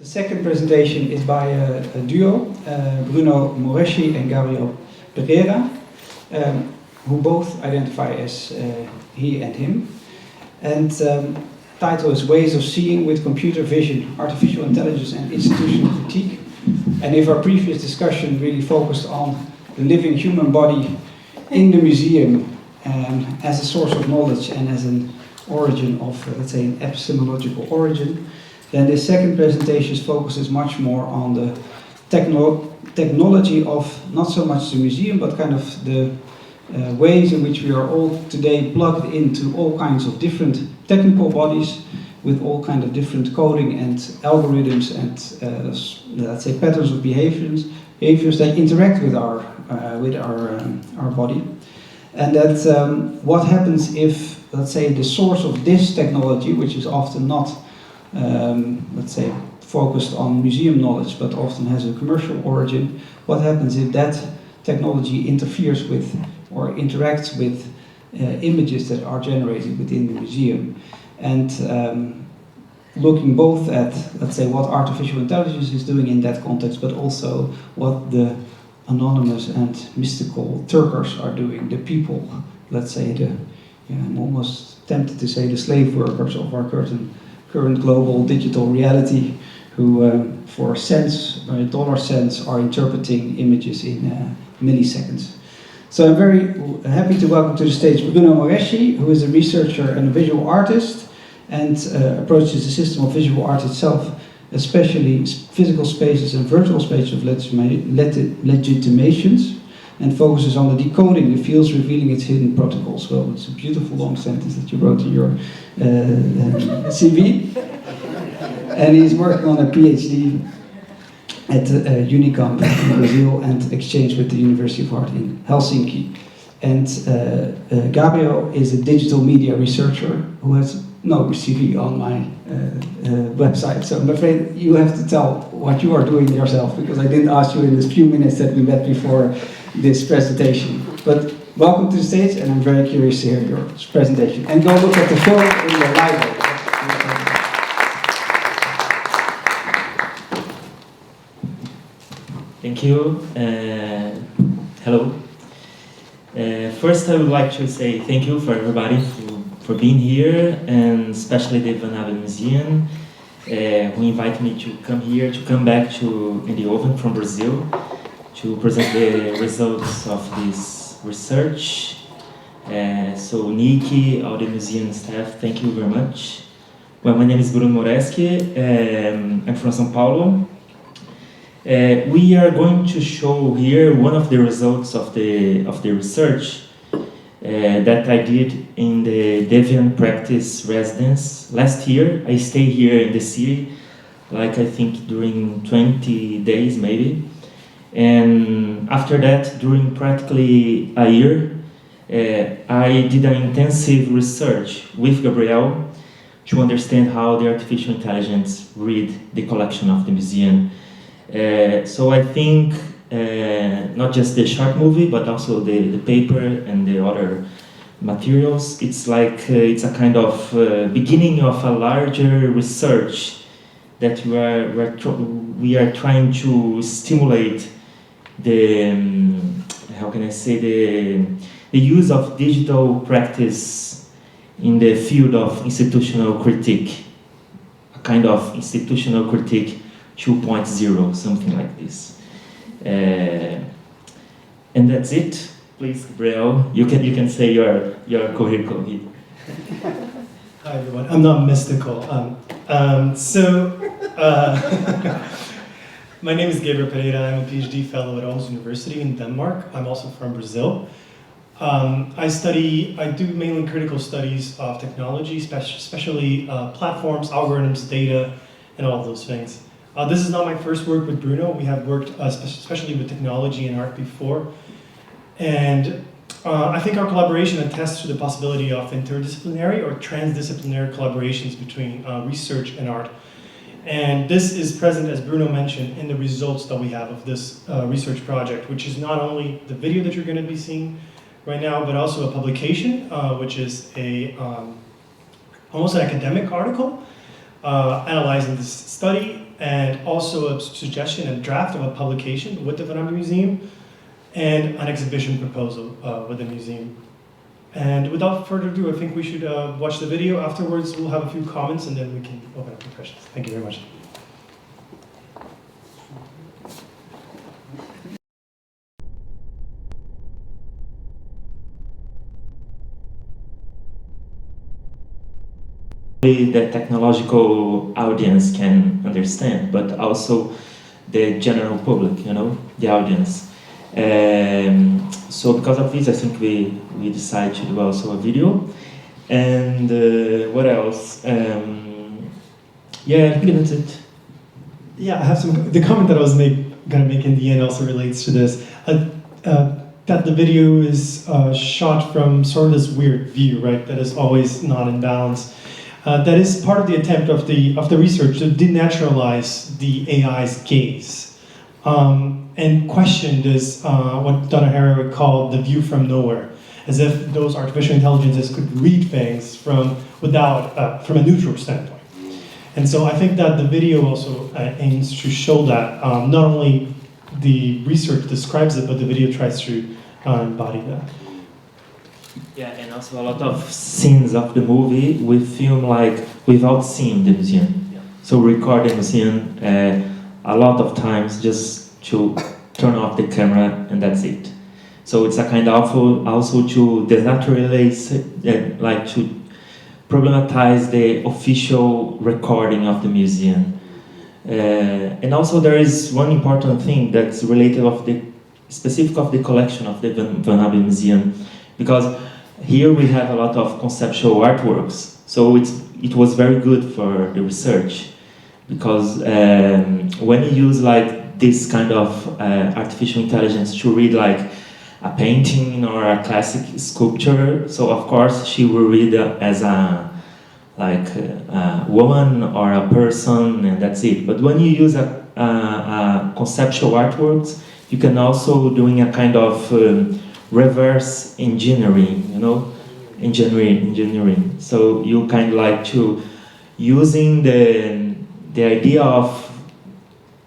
The second presentation is by a duo, Bruno Moreschi and Gabriel Pereira, who both identify as he and him. And title is Ways of Seeing with Computer Vision, Artificial Intelligence and Institutional Critique. And if our previous discussion really focused on the living human body in the museum as a source of knowledge and as an origin of, let's say, an epistemological origin, then this second presentation focuses much more on the technology of not so much the museum, but kind of the ways in which we are all today plugged into all kinds of different technical bodies with all kinds of different coding and algorithms and let's say patterns of behaviors that interact with our body. And that what happens if, let's say, the source of this technology, which is often not let's say, focused on museum knowledge, but often has a commercial origin. What happens if that technology interferes with or interacts with images that are generated within the museum? And looking both at, let's say, what artificial intelligence is doing in that context, but also what the anonymous and mystical Turkers are doing, the people, let's say, I'm almost tempted to say the slave workers of our current global digital reality, who for cents, dollar cents, are interpreting images in milliseconds. So I'm very happy to welcome to the stage Bruno Moreschi, who is a researcher and a visual artist, and approaches the system of visual art itself, especially physical spaces and virtual spaces of legitimations, and focuses on the decoding the fields, revealing its hidden protocols. Well, it's a beautiful long sentence that you wrote in your CV. And he's working on a PhD at Unicamp in Brazil and exchange with the University of Art in Helsinki. And Gabriel is a digital media researcher who has no CV on my website. So I'm afraid you have to tell what you are doing yourself, because I didn't ask you in the few minutes that we met before this presentation. But welcome to the stage, and I'm very curious to hear your presentation. And go look at the film in the library. Thank you. Hello. First, I would like to say thank you for everybody for being here, and especially the vanabbemuseum, who invited me to come here, to come back to Takeover from Brazil, to present the results of this research. So Niki, all the museum staff, thank you very much. Well, my name is Bruno Moreschi. I'm from São Paulo. We are going to show here one of the results of the research that I did in the Deviant Practice residence last year. I stayed here in the city, like I think during 20 days maybe. And after that, during practically a year, I did an intensive research with Gabriel to understand how the artificial intelligence read the collection of the museum. So I think not just the short movie, but also the paper and the other materials, it's like it's a kind of beginning of a larger research that we are trying to stimulate the how can I say, the use of digital practice in the field of institutional critique, a kind of institutional critique 2.0, something like this. And that's it. Please, Gabriel, you can say your curriculum here. Hi everyone. I'm not mystical. My name is Gabriel Pereira. I'm a PhD fellow at Aarhus University in Denmark. I'm also from Brazil. I do mainly critical studies of technology, especially platforms, algorithms, data, and all of those things. This is not my first work with Bruno. We have worked especially with technology and art before. And I think our collaboration attests to the possibility of interdisciplinary or transdisciplinary collaborations between research and art. And this is present, as Bruno mentioned, in the results that we have of this research project, which is not only the video that you're going to be seeing right now, but also a publication, which is almost an academic article analyzing this study and also a suggestion and draft of a publication with the Van Abbe Museum, and an exhibition proposal with the museum. And without further ado, I think we should watch the video. Afterwards, we'll have a few comments, and then we can open up for questions. Thank you very much. The technological audience can understand, but also the general public, the audience. So because of this, I think we decided to do also a video. And what else? Yeah, I think that's it. Yeah, I have some. The comment that I was gonna make in the end also relates to this. That the video is shot from sort of this weird view, right? That is always not in balance. That is part of the attempt of the research to denaturalize the AI's gaze, and question this what Donna Haraway called the view from nowhere, as if those artificial intelligences could read things from a neutral standpoint. And so I think that the video also aims to show that not only the research describes it, but the video tries to embody that. Yeah, and also a lot of scenes of the movie we film like without seeing the museum. Yeah. So record the museum a lot of times just to turn off the camera and that's it. So it's a kind of also to denaturalize, like to problematize the official recording of the museum. And also there is one important thing that's related of the specific of the collection of the Van Abbe Museum, because here we have a lot of conceptual artworks, so it was very good for the research, because when you use like this kind of artificial intelligence to read like a painting or a classic sculpture, so of course she will read as a woman or a person, and that's it. But when you use a conceptual artworks, you can also doing a kind of reverse engineering, engineering. So you kind of like to using the idea of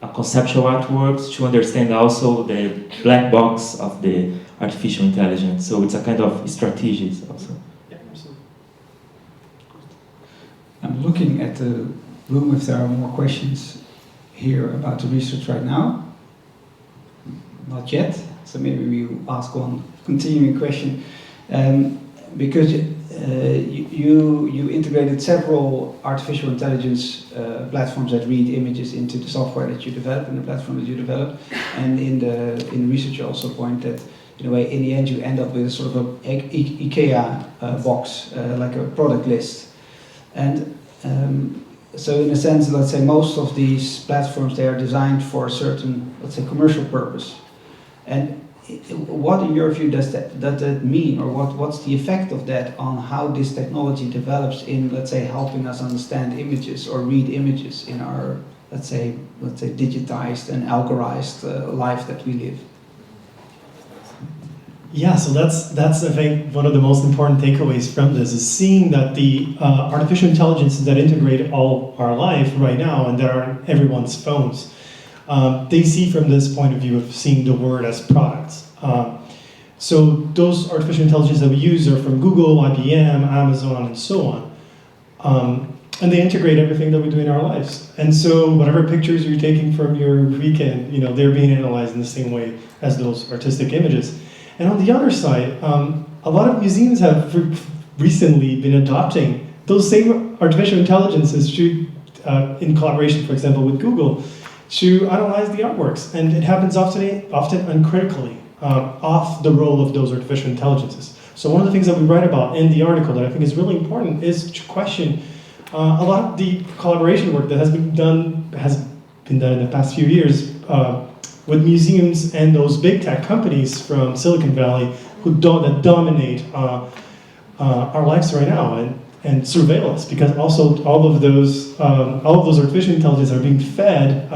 a conceptual artworks to understand also the black box of the artificial intelligence. So it's a kind of strategies also. Yeah, absolutely. I'm looking at the room if there are more questions here about the research right now. Not yet, so maybe we will ask one continuing question. Because you integrated several artificial intelligence platforms that read images into the software that you develop and the platform that you develop, and in the research you also point that in a way in the end you end up with a sort of a IKEA box, like a product list, and so in a sense, let's say most of these platforms, they are designed for a certain, let's say, commercial purpose. And what, in your view, does that mean, or what's the effect of that on how this technology develops in, let's say, helping us understand images or read images in our, let's say, digitized and algorithmed life that we live? Yeah, so that's I think one of the most important takeaways from this is seeing that the artificial intelligences that integrate all our life right now and that are on everyone's phones, they see from this point of view of seeing the word as products. So those artificial intelligences that we use are from Google, IBM, Amazon, and so on. And they integrate everything that we do in our lives. And so whatever pictures you're taking from your weekend, they're being analyzed in the same way as those artistic images. And on the other side, a lot of museums have recently been adopting those same artificial intelligences to, in collaboration, for example, with Google, to analyze the artworks. And it happens often uncritically, off the role of those artificial intelligences. So one of the things that we write about in the article that I think is really important is to question a lot of the collaboration work that has been done in the past few years with museums and those big tech companies from Silicon Valley that dominate our lives right now and surveil us, because also all of those artificial intelligence are being fed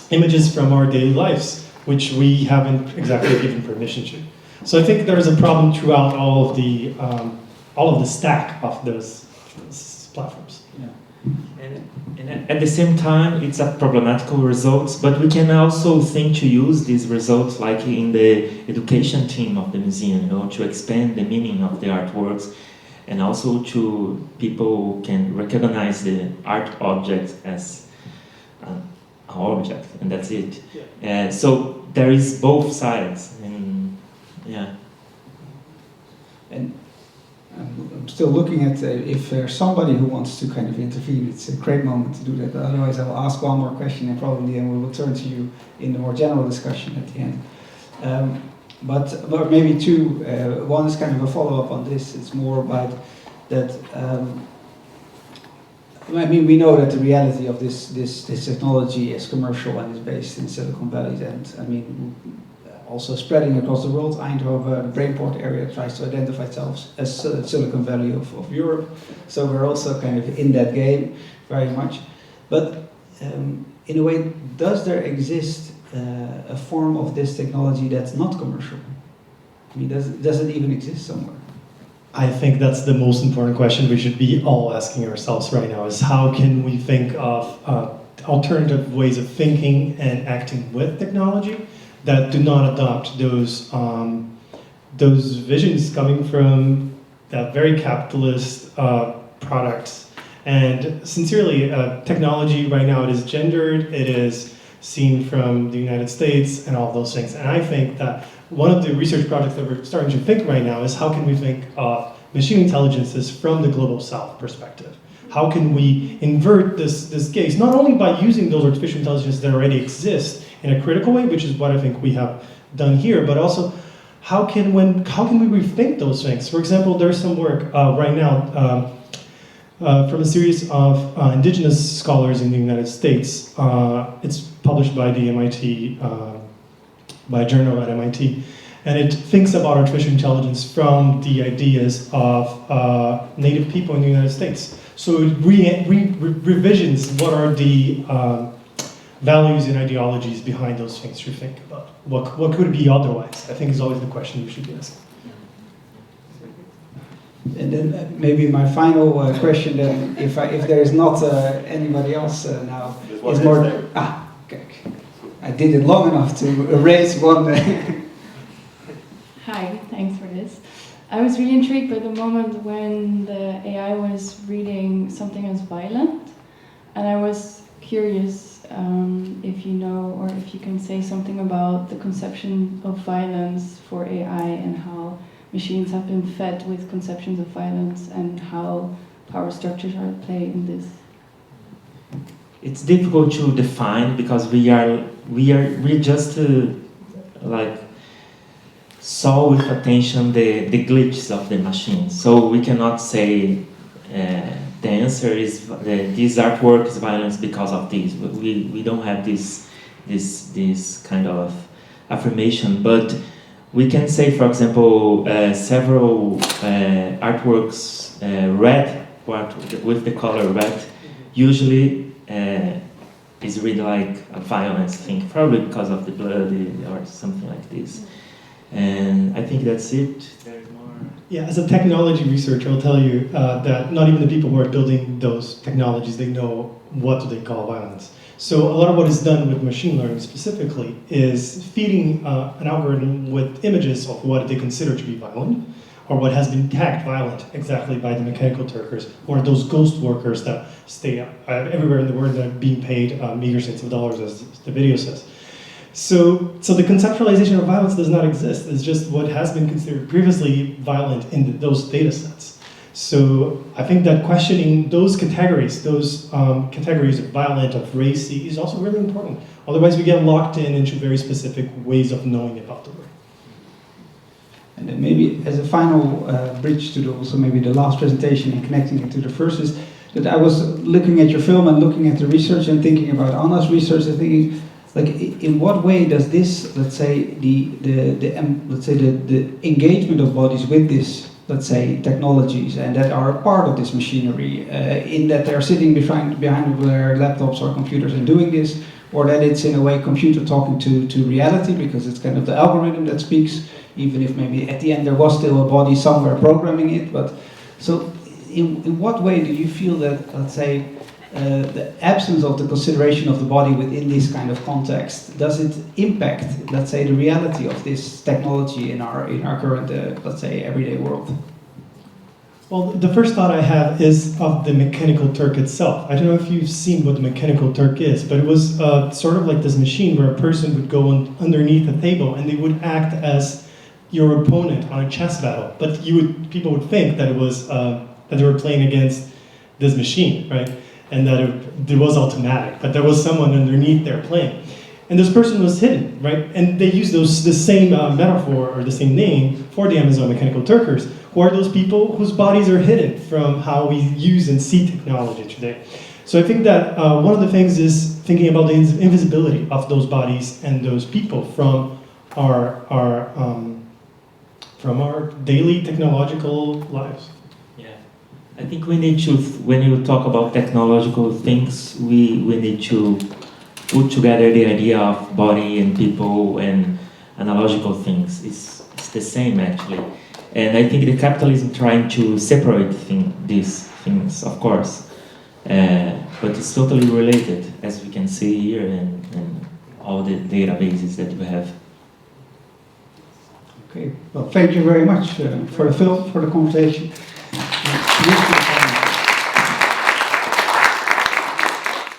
images from our daily lives, which we haven't exactly given permission to. So I think there is a problem throughout all of the stack of those platforms. Yeah. And at the same time, it's a problematical results, but we can also think to use these results like in the education team of the museum, you know, to expand the meaning of the artworks, and also to people can recognize the art object as an object, and that's it. Yeah. So there is both sides, and yeah. And I'm still looking at if there's somebody who wants to kind of intervene. It's a great moment to do that. Otherwise, I will ask one more question, and probably then we will turn to you in the more general discussion at the end. But maybe two. One is kind of a follow-up on this. It's more about that. I mean, we know that the reality of this technology is commercial and is based in Silicon Valley, and I mean, also spreading across the world. Eindhoven, the Brainport area, tries to identify itself as Silicon Valley of Europe. So we're also kind of in that game very much. But in a way, does there exist a form of this technology that's not commercial? I mean, does it even exist somewhere? I think that's the most important question we should be all asking ourselves right now, is how can we think of alternative ways of thinking and acting with technology that do not adopt those visions coming from that very capitalist products. And sincerely, technology right now, it is gendered, it is seen from the United States and all those things. And I think that one of the research projects that we're starting to think right now is how can we think of machine intelligences from the global south perspective? How can we invert this gaze, not only by using those artificial intelligences that already exist in a critical way, which is what I think we have done here, but also how can we rethink those things? For example, there's some work right now from a series of indigenous scholars in the United States. It's published by the MIT, by a journal at MIT, and it thinks about artificial intelligence from the ideas of native people in the United States. So it revisions what are the values and ideologies behind those things you think about. What could it be otherwise? I think is always the question you should be asking. And then maybe my final question then, if there is not anybody else now, is more... Okay. I did it long enough to erase one... Hi, thanks for this. I was really intrigued by the moment when the AI was reading something as violent, and I was curious if you know or if you can say something about the conception of violence for AI and how machines have been fed with conceptions of violence and how power structures are at play in this. It's difficult to define because we just like saw with attention the glitches of the machine. So we cannot say the answer is this artwork is violence because of this. We don't have this kind of affirmation, but we can say, for example, several artworks red, with the color red, usually is really like a violence thing, probably because of the blood or something like this. And I think that's it. There's more. Yeah, as a technology researcher, I'll tell you that not even the people who are building those technologies, they know what do they call violence. So a lot of what is done with machine learning specifically is feeding an algorithm with images of what they consider to be violent, or what has been tagged violent exactly by the mechanical Turkers, or those ghost workers that stay everywhere in the world that are being paid meager cents of dollars, as the video says. So the conceptualization of violence does not exist. It's just what has been considered previously violent in those data sets. So I think that questioning those categories of violent, of racy, is also really important. Otherwise we get locked into very specific ways of knowing about the world. And then maybe as a final bridge to also maybe the last presentation and connecting it to the first is that I was looking at your film and looking at the research and thinking about Anna's research and thinking, like, in what way does this, let's say, the engagement of bodies with this, let's say, technologies and that are part of this machinery, in that they're sitting behind their laptops or computers and doing this, or that it's in a way computer talking to reality because it's kind of the algorithm that speaks, even if maybe at the end there was still a body somewhere programming it. But so, in what way do you feel that, let's say, the absence of the consideration of the body within this kind of context, does it impact, let's say, the reality of this technology in our current, let's say, everyday world? Well, the first thought I have is of the Mechanical Turk itself. I don't know if you've seen what the Mechanical Turk is, but it was sort of like this machine where a person would go underneath a table and they would act as your opponent on a chess battle. But people would think that it was that they were playing against this machine, right? And that it was automatic, but there was someone underneath there playing. And this person was hidden, right? And they use the same metaphor or the same name for the Amazon Mechanical Turkers, who are those people whose bodies are hidden from how we use and see technology today. So I think that one of the things is thinking about the invisibility of those bodies and those people from our daily technological lives. Yeah, I think we need to, when you talk about technological things, we need to put together the idea of body and people and analogical things. It's the same actually. And I think the capitalism trying to separate these things, of course, but it's totally related, as we can see here and all the databases that we have. Okay, well, thank you very much for the film, for the conversation.